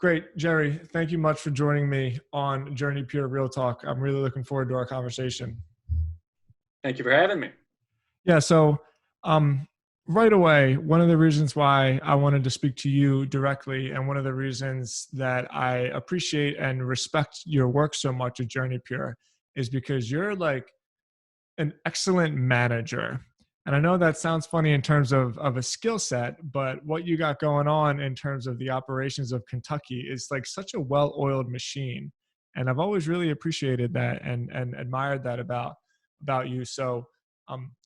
Great. Jerry, thank you much for joining me on JourneyPure Real Talk. I'm really looking forward to our conversation. Thank you for having me. Yeah, so right away, one of the reasons why I wanted to speak to you directly, and one of the reasons that I appreciate and respect your work so much at JourneyPure, is because you're like an excellent manager. And I know that sounds funny in terms of a skill set, but what you got going on in terms of the operations of Kentucky is like such a well-oiled machine. And I've always really appreciated that and admired that about you. So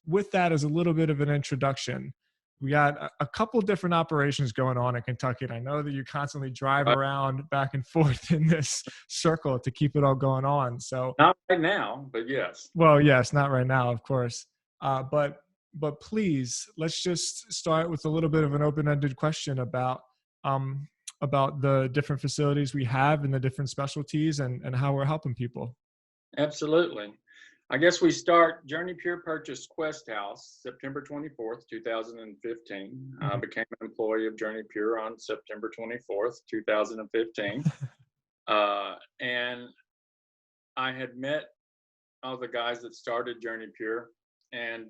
with that as a little bit of an introduction, we got a couple different operations going on in Kentucky. And I know that you constantly drive around back and forth in this circle to keep it all going on. So not right now, but yes. Well, yes, not right now, of course. But please, let's just start with a little bit of an open-ended question about the different facilities we have and the different specialties and how we're helping people. Absolutely. I guess we start. JourneyPure purchased Quest House September 24th, 2015. I became an employee of JourneyPure on September 24th, 2015. And I had met all the guys that started JourneyPure, and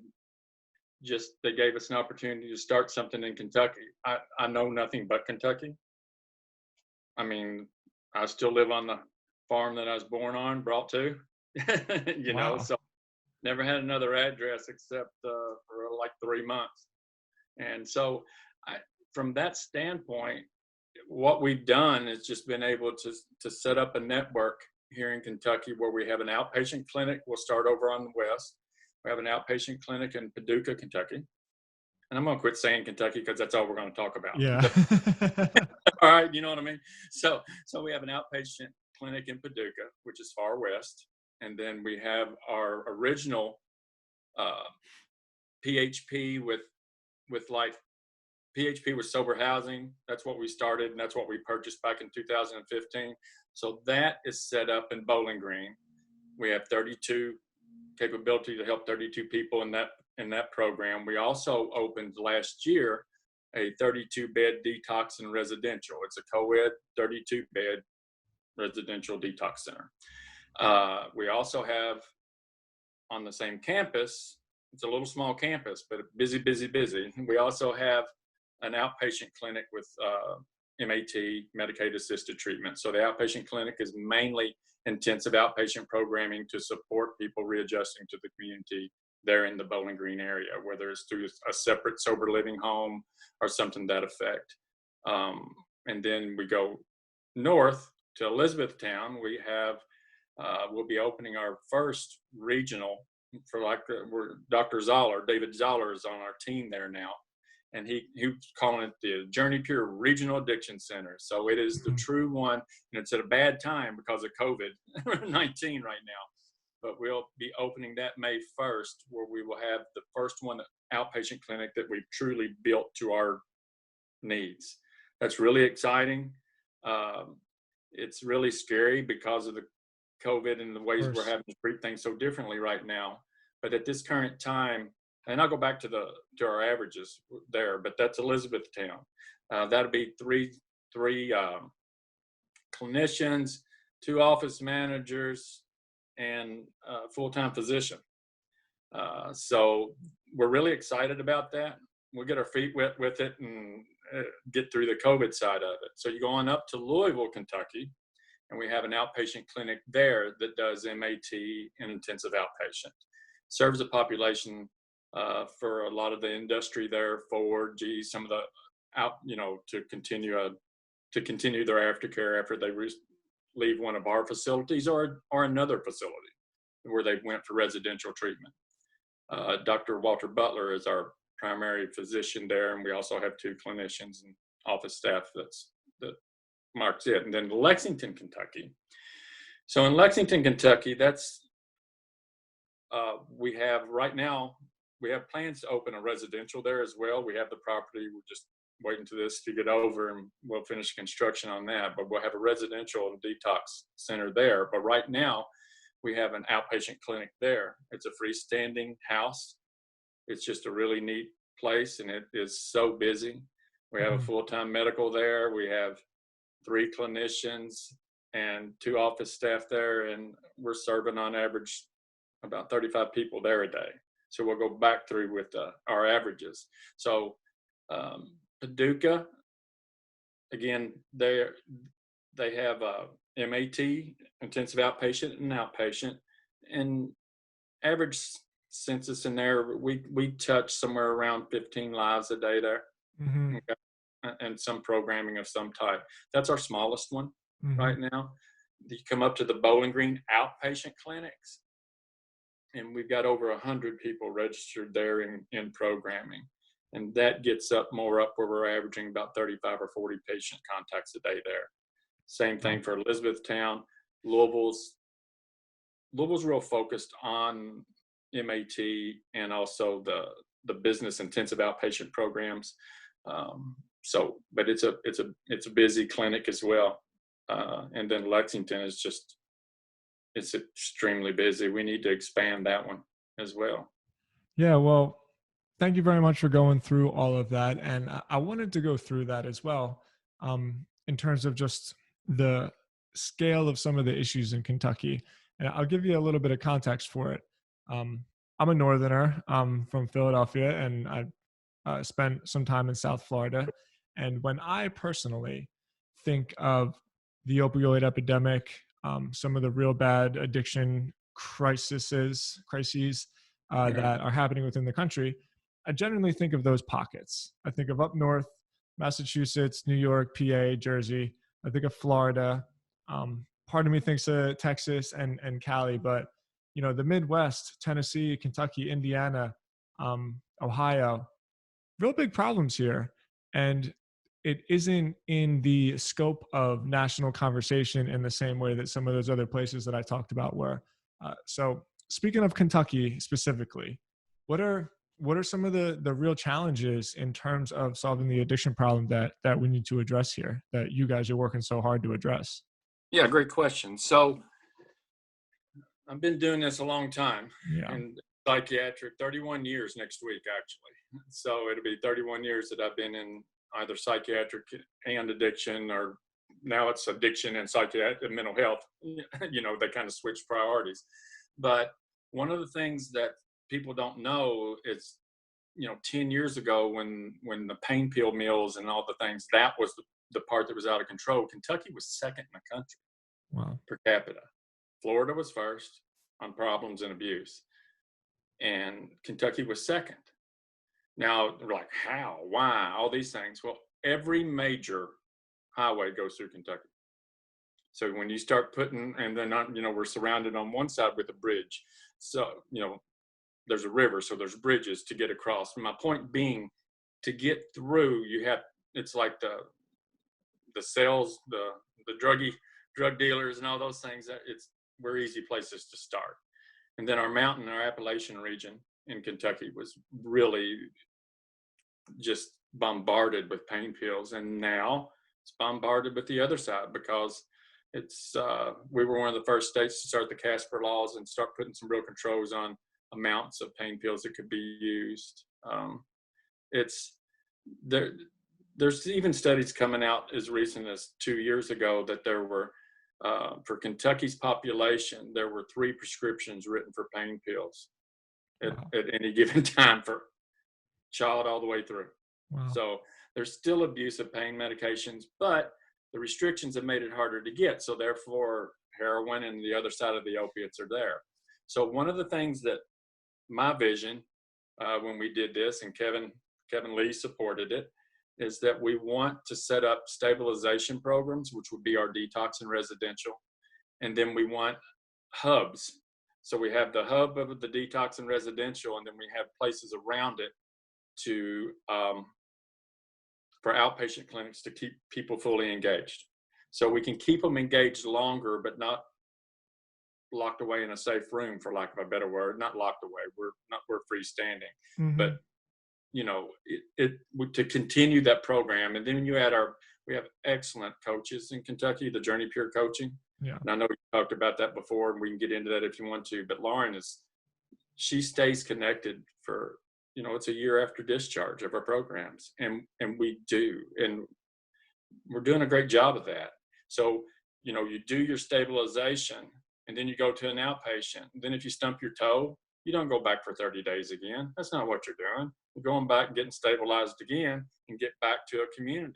just they gave us an opportunity to start something in Kentucky. I know nothing but Kentucky. I mean, I still live on the farm that I was born on, brought to, you know, so never had another address except for like 3 months. And so from that standpoint, what we've done is just been able to set up a network here in Kentucky where we have an outpatient clinic. We'll start over on the west. We have an outpatient clinic in Paducah, Kentucky. And I'm going to quit saying Kentucky because that's all we're going to talk about. Yeah. All right, you know what I mean? So we have an outpatient clinic in Paducah, which is far west. And then we have our original PHP with PHP with sober housing. That's what we started, and that's what we purchased back in 2015. So that is set up in Bowling Green. We have 32 capability to help 32 people in that program. We also opened last year a 32-bed detox and residential. It's a co-ed 32-bed residential detox center. We also have on the same campus, it's a little small campus, but busy. We also have an outpatient clinic with MAT, Medicaid assisted treatment. So the outpatient clinic is mainly intensive outpatient programming to support people readjusting to the community there in the Bowling Green area, whether it's through a separate sober living home or something to that effect. And then we go north to Elizabethtown. We have, we'll be opening our first regional for Dr. Zoller, David Zoller is on our team there now. And he was calling it the JourneyPure Regional Addiction Center. So it is the true one, and it's at a bad time because of COVID-19 right now. But we'll be opening that May 1st, where we will have the first one outpatient clinic that we've truly built to our needs. That's really exciting. It's really scary because of the COVID and the ways we're having to treat things so differently right now. But at this current time, and I'll go back to our averages there, but that's Elizabethtown. That'll be three clinicians, 2 office managers, and a full-time physician. So we're really excited about that. We'll get our feet wet with it and get through the COVID side of it. So you go on up to Louisville, Kentucky, and we have an outpatient clinic there that does MAT and intensive outpatient. Serves a population for a lot of the industry there, Ford, GE, some of the to continue their aftercare after they leave one of our facilities or another facility where they went for residential treatment. Dr. Walter Butler is our primary physician there, and we also have 2 clinicians and office staff that marks it. And then Lexington, Kentucky. So in Lexington, Kentucky, that's we have right now. We have plans to open a residential there as well. We have the property. We're just waiting for this to get over, and we'll finish construction on that. But we'll have a residential and detox center there. But right now, we have an outpatient clinic there. It's a freestanding house. It's just a really neat place, and it is so busy. We have a full-time medical there. We have 3 clinicians and 2 office staff there, and we're serving on average about 35 people there a day. So we'll go back through with our averages. So Paducah, again, they have MAT, intensive outpatient and outpatient, and average census in there, we touch somewhere around 15 lives a day there. Mm-hmm. Okay? And some programming of some type. That's our smallest one right now. You come up to the Bowling Green outpatient clinics, and we've got over 100 people registered there in programming. And that gets up where we're averaging about 35 or 40 patient contacts a day there. Same thing for Elizabethtown. Louisville's real focused on MAT and also the business intensive outpatient programs. But it's a busy clinic as well. And then Lexington is it's extremely busy. We need to expand that one as well. Yeah, well, thank you very much for going through all of that. And I wanted to go through that as well, in terms of just the scale of some of the issues in Kentucky. And I'll give you a little bit of context for it. I'm a Northerner. I'm from Philadelphia, and I spent some time in South Florida. And when I personally think of the opioid epidemic, some of the real bad addiction crises that are happening within the country, I generally think of those pockets. I think of up north, Massachusetts, New York, PA, Jersey. I think of Florida. Part of me thinks of Texas and Cali, but the Midwest, Tennessee, Kentucky, Indiana, Ohio, real big problems here. And it isn't in the scope of national conversation in the same way that some of those other places that I talked about were. So speaking of Kentucky specifically, what are some of the real challenges in terms of solving the addiction problem that we need to address here, that you guys are working so hard to address? Yeah, great question. So I've been doing this a long time, and psychiatric, 31 years next week, actually. So it'll be 31 years that I've been in either psychiatric and addiction, or now it's addiction and psychiatric mental health. They kind of switch priorities. But one of the things that people don't know is, 10 years ago when the pain pill mills and all the things, that was the part that was out of control. Kentucky was second in the country per capita. Florida was first on problems and abuse, and Kentucky was second. Now, we're like, how, why, all these things. Well, every major highway goes through Kentucky. So when you start putting, and then, we're surrounded on one side with a bridge. So, there's a river, so there's bridges to get across. And my point being, to get through, it's like the sales, the drug dealers and all those things, we're easy places to start. And then our Appalachian region in Kentucky was really just bombarded with pain pills. And now it's bombarded with the other side, because we were one of the first states to start the Casper laws and start putting some real controls on amounts of pain pills that could be used. There's even studies coming out as recent as 2 years ago that there were, for Kentucky's population, there were 3 prescriptions written for pain pills at any given time, for child all the way through. Wow. So there's still abuse of pain medications, but the restrictions have made it harder to get. So therefore, heroin and the other side of the opiates are there. So one of the things that my vision, when we did this, and Kevin Lee supported it, is that we want to set up stabilization programs, which would be our detox and residential. And then we want hubs. So we have the hub of the detox and residential, and then we have places around it for outpatient clinics to keep people fully engaged. So we can keep them engaged longer, but not locked away in a safe room, for lack of a better word. Not locked away. We're freestanding. But to continue that program. And then we have excellent coaches in Kentucky, the JourneyPure coaching. Yeah. And I know we talked about that before, and we can get into that if you want to, but Lauren she stays connected for, it's a year after discharge of our programs, and we do, and we're doing a great job of that. So, you do your stabilization and then you go to an outpatient. Then if you stump your toe, you don't go back for 30 days again. That's not what you're doing. You're going back and getting stabilized again and get back to a community.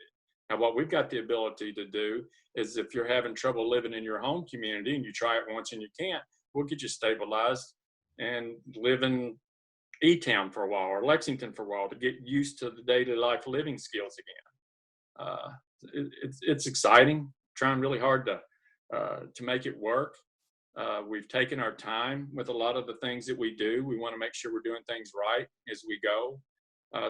Now, what we've got the ability to do is if you're having trouble living in your home community and you try it once and you can't, we'll get you stabilized and live in E-Town for a while or Lexington for a while to get used to the daily life living skills again. It's exciting, trying really hard to make it work. We've taken our time with a lot of the things that we do. We want to make sure we're doing things right as we go.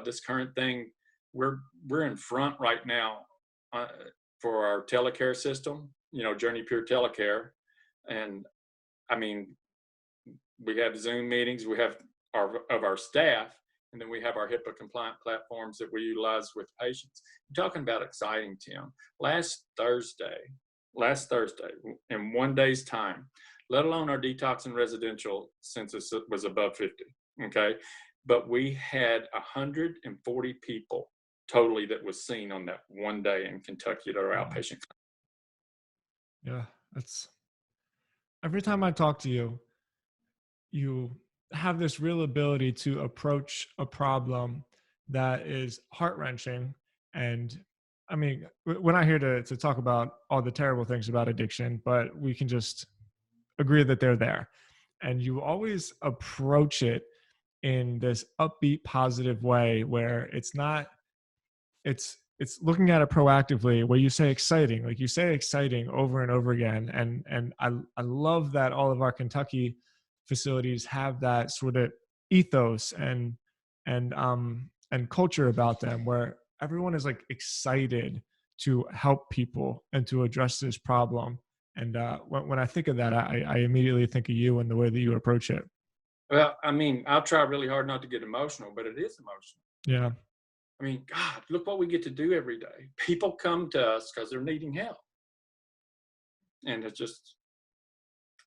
This current thing, we're in front right now for our telecare system, JourneyPure Telecare. And I mean, we have Zoom meetings, we have our staff, and then we have our HIPAA compliant platforms that we utilize with patients. You're talking about exciting, Tim. Last Thursday, in 1 day's time, let alone our detox and residential census was above 50, okay? But we had 140 people totally that was seen on that 1 day in Kentucky at our outpatient. Yeah, that's, every time I talk to you, you have this real ability to approach a problem that is heart-wrenching. And I mean, we're not here to talk about all the terrible things about addiction, but we can just agree that they're there. And you always approach it in this upbeat, positive way where it's looking at it proactively, where you say exciting, like you say exciting over and over again. And I love that all of our Kentucky facilities have that sort of ethos and culture about them, where everyone is like excited to help people and to address this problem. And when I think of that, I immediately think of you and the way that you approach it. Well, I mean, I'll try really hard not to get emotional, but it is emotional. Yeah. I mean, God, look what we get to do every day. People come to us because they're needing help. And it's just,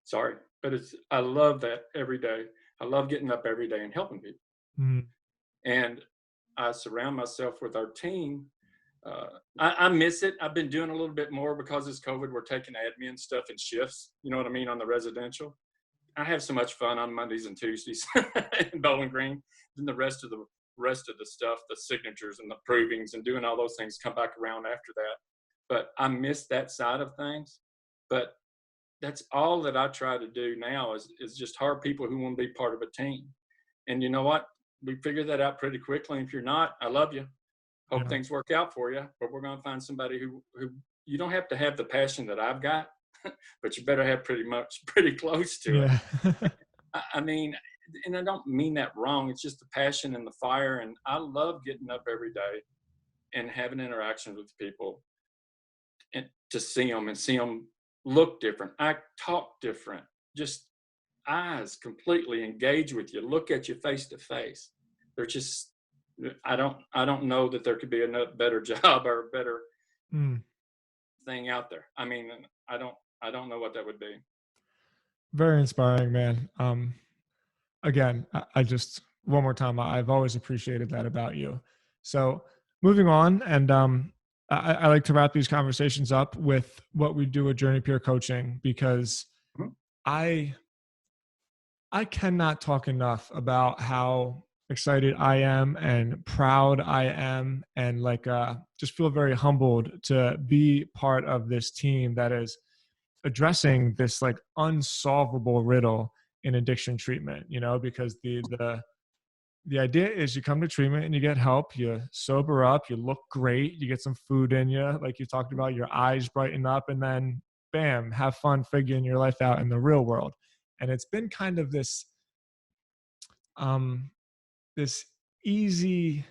sorry, but I love that every day. I love getting up every day and helping people. Mm. And I surround myself with our team. I miss it. I've been doing a little bit more because it's COVID. We're taking admin stuff in shifts, you know what I mean, on the residential. I have so much fun on Mondays and Tuesdays in Bowling Green. Then the rest of the stuff, the signatures and the provings and doing all those things come back around after that. But I miss that side of things. But that's all that I try to do now is just hire people who want to be part of a team. And you know what? We figured that out pretty quickly. If you're not, I love you. Hope things work out for you. But we're going to find somebody who you don't have to have the passion that I've got, but you better have pretty close to it. I mean, and I don't mean that wrong. It's just the passion and the fire. And I love getting up every day and having interactions with people and to see them look different. I talk different, just eyes completely engage with you, look at you face to face. They're just, I don't know that there could be a better job or a better thing out there. I mean, I don't know what that would be. Very inspiring, man. Again, I just, one more time, I've always appreciated that about you. So moving on, and I like to wrap these conversations up with what we do at JourneyPure Coaching, because I cannot talk enough about how excited I am and proud I am, and just feel very humbled to be part of this team that is addressing this like unsolvable riddle in addiction treatment, because the idea is you come to treatment and you get help, you sober up, you look great, you get some food in you, like you talked about, your eyes brighten up, and then bam, have fun figuring your life out in the real world. And it's been kind of this easy,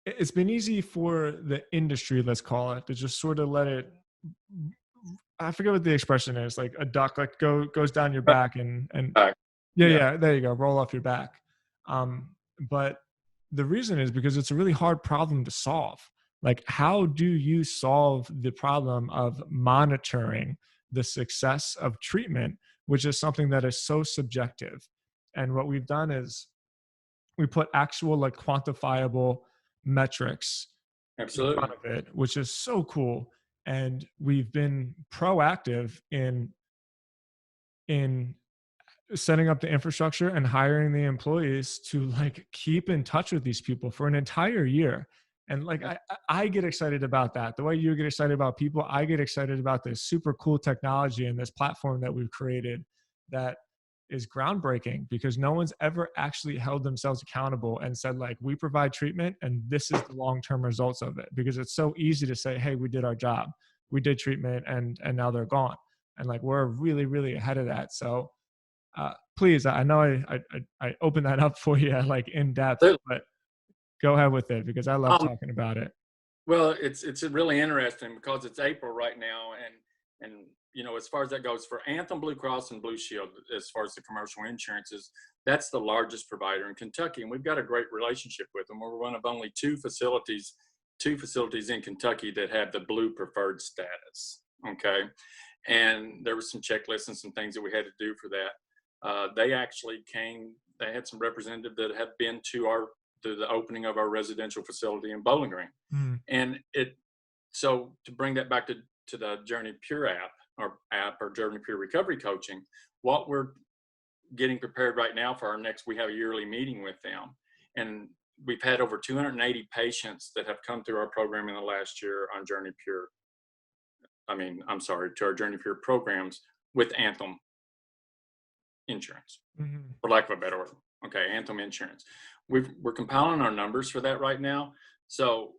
it's been easy for the industry, let's call it, to just sort of let it, I forget what the expression is, like a duck, like goes down your back and yeah, there you go, roll off your back. But the reason is because it's a really hard problem to solve. Like, how do you solve the problem of monitoring the success of treatment, which is something that is so subjective? And what we've done is we put actual like quantifiable metrics in front of it, which is so cool. And we've been proactive in setting up the infrastructure and hiring the employees to like keep in touch with these people for an entire year. And like I get excited about that. The way you get excited about people, I get excited about this super cool technology and this platform that we've created that is groundbreaking, because no one's ever actually held themselves accountable and said like, we provide treatment and this is the long-term results of it. Because it's so easy to say, hey, we did our job, we did treatment, and now they're gone. And like, we're really, really ahead of that. So please, I know I opened that up for you like in depth, but go ahead with it, because I love talking about it. Well, it's really interesting because it's April right now, and you know, as far as that goes, for Anthem, Blue Cross, and Blue Shield, as far as the commercial insurances, that's the largest provider in Kentucky, and we've got a great relationship with them. We're one of only two facilities in Kentucky that have the Blue preferred status. Okay, and there was some checklists and some things that we had to do for that. They actually came. They had some representatives that had been to the opening of our residential facility in Bowling Green. And so to bring that back to the JourneyPure app or JourneyPure Recovery Coaching, what we're getting prepared right now for our next, we have a yearly meeting with them. And we've had over 280 patients that have come through our program in the last year on to our JourneyPure programs with Anthem insurance, for lack of a better word. Okay, Anthem insurance. We're compiling our numbers for that right now. So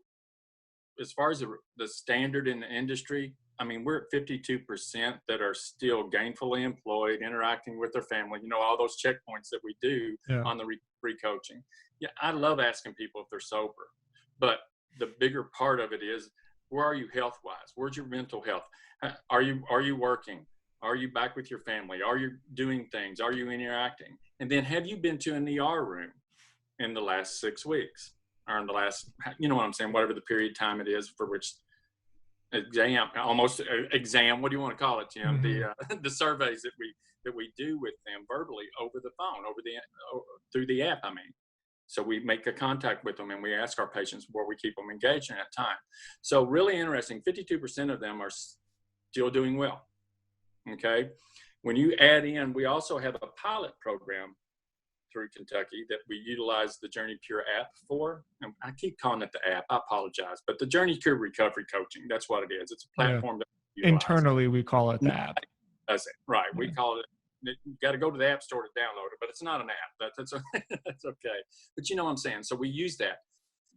as far as the standard in the industry, I mean, we're at 52% that are still gainfully employed, interacting with their family, you know, all those checkpoints that we do on the re-coaching. Yeah, I love asking people if they're sober, but the bigger part of it is, where are you health-wise? Where's your mental health? Are you working? Are you back with your family? Are you doing things? Are you interacting? And then have you been to an ER room in the last 6 weeks, or in the last, you know what I'm saying, whatever the period of time it is for which exam, what do you want to call it, Jim? The surveys that we do with them verbally over the phone, through the app, I mean. So we make a contact with them and we ask our patients where we keep them engaged in that time. So really interesting, 52% of them are still doing well. Okay. When you add in, we also have a pilot program through Kentucky that we utilize the JourneyPure app for. And I keep calling it the app, I apologize, but the JourneyPure Recovery Coaching, that's what it is. It's a platform that we utilize. Internally, we call it the app. That's it, right. Yeah. We call it, you got to go to the app store to download it, but it's not an app. That's okay. But you know what I'm saying? So we use that.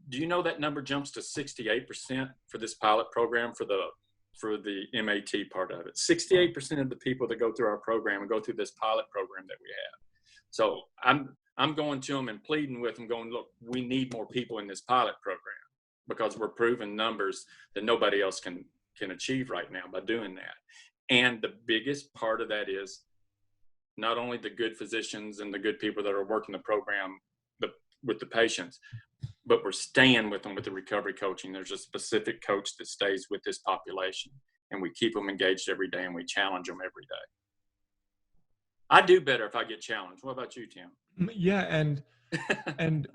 Do you know that number jumps to 68% for this pilot program for the MAT part of it? 68% of the people that go through our program and go through this pilot program that we have. So I'm going to them and pleading with them, going, look, we need more people in this pilot program, because we're proving numbers that nobody else can achieve right now by doing that. And the biggest part of that is not only the good physicians and the good people that are working the program with the patients, but we're staying with them with the recovery coaching. There's a specific coach that stays with this population, and we keep them engaged every day, and we challenge them every day. I do better if I get challenged. What about you, Tim? Yeah, and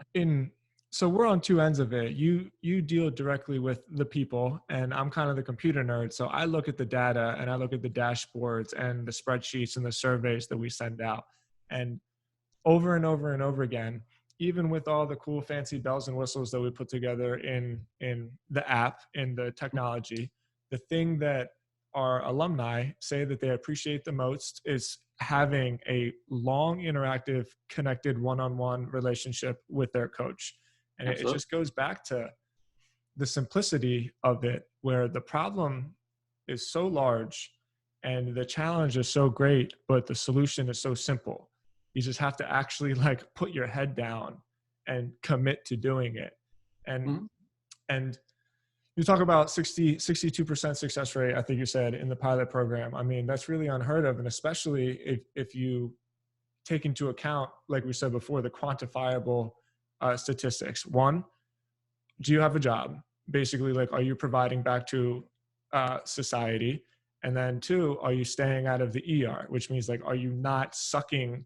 so we're on two ends of it. You deal directly with the people, and I'm kind of the computer nerd. So I look at the data and I look at the dashboards and the spreadsheets and the surveys that we send out. And over and over and over again, even with all the cool fancy bells and whistles that we put together in the app, in the technology, the thing that our alumni say that they appreciate the most is having a long, interactive, connected one-on-one relationship with their coach. And it just goes back to the simplicity of it, where the problem is so large and the challenge is so great, but the solution is so simple. You just have to actually like put your head down and commit to doing it. And you talk about 62% success rate, I think you said, in the pilot program. I mean, that's really unheard of. And especially if you take into account, like we said before, the quantifiable statistics. One, do you have a job? Basically, like, are you providing back to society? And then two, are you staying out of the ER? Which means, like, are you not sucking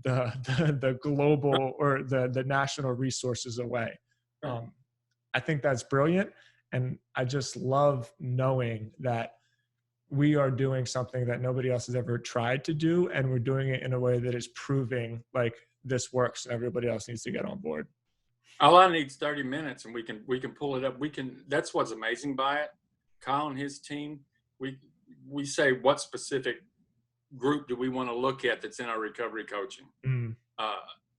the global or the national resources away? I think that's brilliant. And I just love knowing that we are doing something that nobody else has ever tried to do, and we're doing it in a way that is proving like this works and everybody else needs to get on board. All I need is 30 minutes and we can pull it up. That's what's amazing by it. Kyle and his team, we say what specific group do we want to look at that's in our recovery coaching.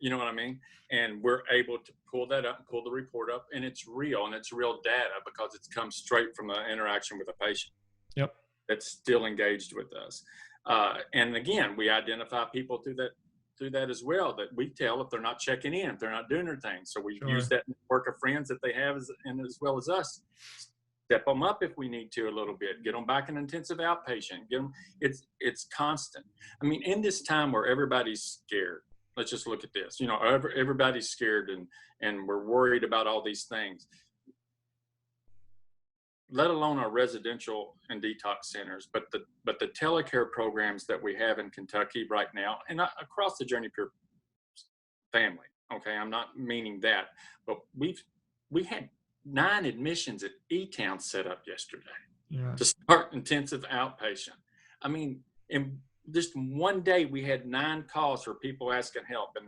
You know what I mean? And we're able to pull that up and pull the report up, and it's real, and it's real data because it's come straight from the interaction with a patient. Yep. That's still engaged with us. And again, we identify people through that as well, that we tell if they're not checking in, if they're not doing their thing. So we use that network of friends that they have as well as us. Step them up if we need to a little bit, get them back in intensive outpatient, get them, it's constant. I mean, in this time where everybody's scared, let's just look at this, everybody's scared and we're worried about all these things, let alone our residential and detox centers, but the telecare programs that we have in Kentucky right now and across the JourneyPure family. Okay. I'm not meaning that, but we had 9 admissions at E-Town set up yesterday to start intensive outpatient. I mean, in just one day we had 9 calls for people asking help, and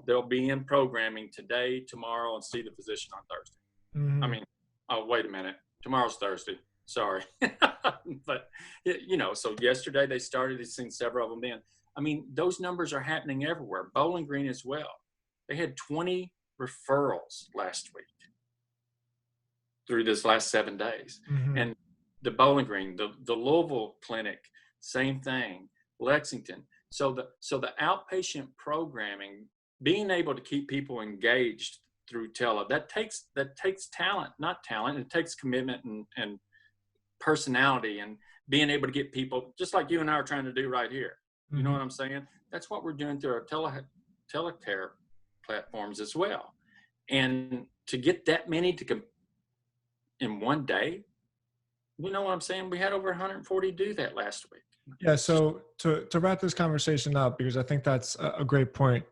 they'll be in programming today, tomorrow, and see the physician on Thursday. I mean, oh, wait a minute. Tomorrow's Thursday. Sorry. But, so yesterday they started, they've seen several of them in. I mean, those numbers are happening everywhere. Bowling Green as well. They had 20 referrals last week through this last 7 days. And the Bowling Green, the Louisville clinic, same thing, Lexington. So the outpatient programming, being able to keep people engaged through tele, that takes talent, it takes commitment and personality, and being able to get people, just like you and I are trying to do right here. You know what I'm saying? That's what we're doing through our telecare platforms as well. And to get that many in one day, you know what I'm saying? We had over 140 do that last week. Yeah. So to wrap this conversation up, because I think that's a great point,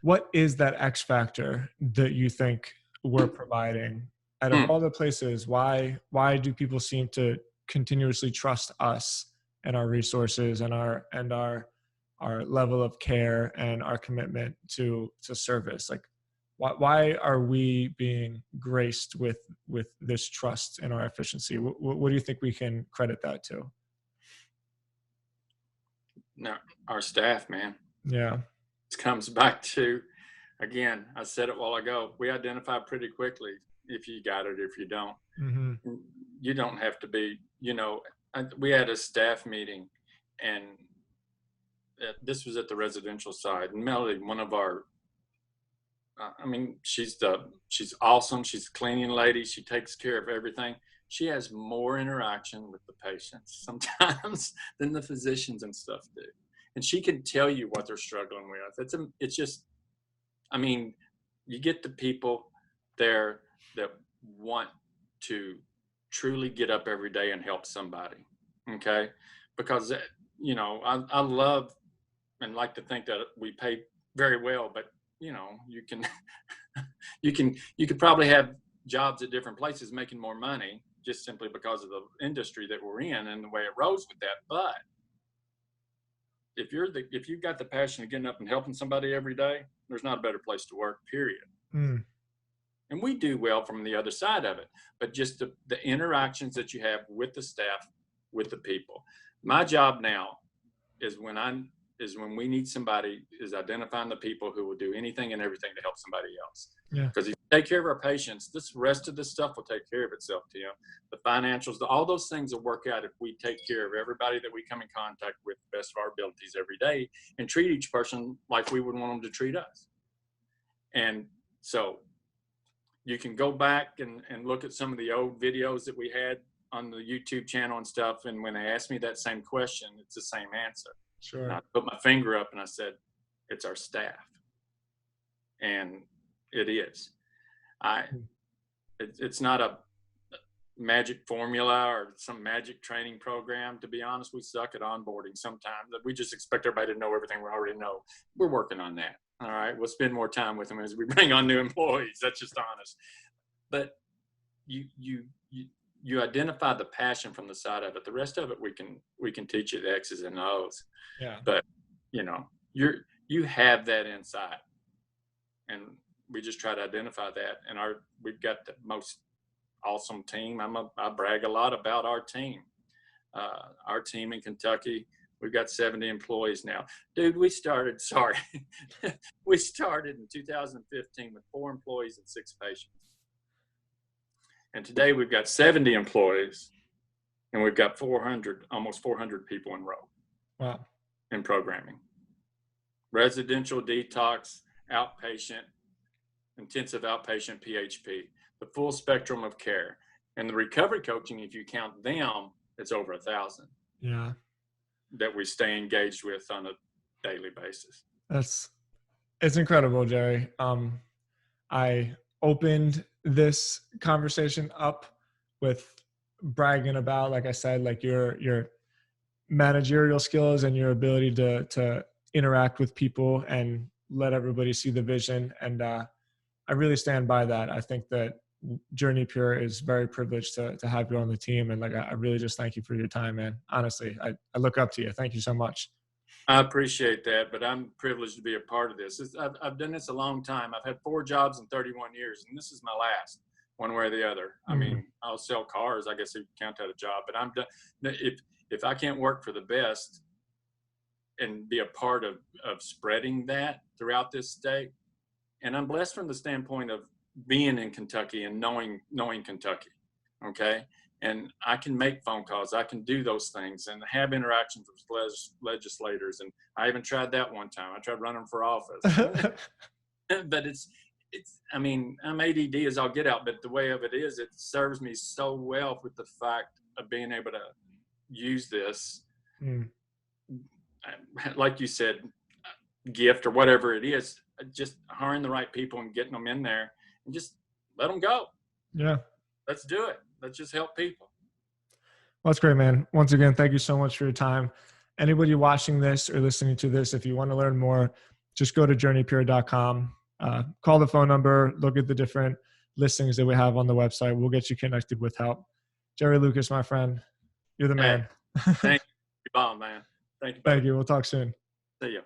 what is that X factor that you think we're providing? Out of all the places, why do people seem to continuously trust us and our resources and our level of care and our commitment to service? Like, why are we being graced with this trust in our efficiency? What do you think we can credit that to? No, our staff, man. Yeah. It comes back to, again, I said it a while ago, we identify pretty quickly if you got it, if you don't. You don't have to be, we had a staff meeting, and this was at the residential side. And Melody, one of our, she's awesome. She's a cleaning lady. She takes care of everything. She has more interaction with the patients sometimes than the physicians and stuff do. And she can tell you what they're struggling with. It's just, you get the people there that want to truly get up every day and help somebody. Okay. Because, I love and like to think that we pay very well, but you could probably have jobs at different places making more money just simply because of the industry that we're in and the way it rolls with that. But if you've got the passion of getting up and helping somebody every day, there's not a better place to work, period. And we do well from the other side of it, but just the interactions that you have with the staff, with the people. My job now is when we need somebody, is identifying the people who will do anything and everything to help somebody else. Yeah. Because if you take care of our patients, this rest of this stuff will take care of itself, Tim. The financials, all those things will work out if we take care of everybody that we come in contact with the best of our abilities every day and treat each person like we would want them to treat us. And so you can go back and look at some of the old videos that we had on the YouTube channel and stuff. And when they asked me that same question, it's the same answer. Sure. And I put my finger up and I said, it's our staff. And it is. It's not a magic formula or some magic training program. To be honest, we suck at onboarding sometimes. We just expect everybody to know everything we already know. We're working on that. All right. We'll spend more time with them as we bring on new employees. That's just honest. But you identify the passion from the side of it. The rest of it we can teach you the X's and O's. Yeah. But you have that inside, and we just try to identify that. And we've got the most awesome team. I brag a lot about our team. Our team in Kentucky, we've got 70 employees now. Dude, we started in 2015 with 4 employees and 6 patients. And today we've got 70 employees and we've got almost 400 people enrolled. Wow. In programming. Residential, detox, outpatient, intensive outpatient, PHP, the full spectrum of care. And the recovery coaching, if you count them, it's over 1,000. Yeah. That we stay engaged with on a daily basis. It's incredible, Jerry. I opened this conversation up with bragging about, like I said, like your managerial skills and your ability to interact with people and let everybody see the vision. And I really stand by that. I think that JourneyPure is very privileged to have you on the team. And like, I really just thank you for your time, man. Honestly, I look up to you. Thank you so much. I appreciate that, but I'm privileged to be a part of this. I've done this a long time. I've had 4 jobs in 31 years, and this is my last, one way or the other. I mean, I'll sell cars. I guess you count that a job, but I'm done. If I can't work for the best and be a part of spreading that throughout this state, and I'm blessed from the standpoint of being in Kentucky and knowing Kentucky, okay? And I can make phone calls. I can do those things and have interactions with legislators. And I even tried that one time. I tried running for office. But I mean, I'm ADD as I'll get out, but the way of it is, it serves me so well with the fact of being able to use this, like you said, gift or whatever it is, just hiring the right people and getting them in there and just let them go. Yeah. Let's do it. Let's just help people. Well, that's great, man. Once again, thank you so much for your time. Anybody watching this or listening to this, if you want to learn more, just go to JourneyPure.com. Call the phone number, look at the different listings that we have on the website. We'll get you connected with help. Jerry Lucas, my friend, you're the man. Thank you, man. Thank you. Thank you. We'll talk soon. See you.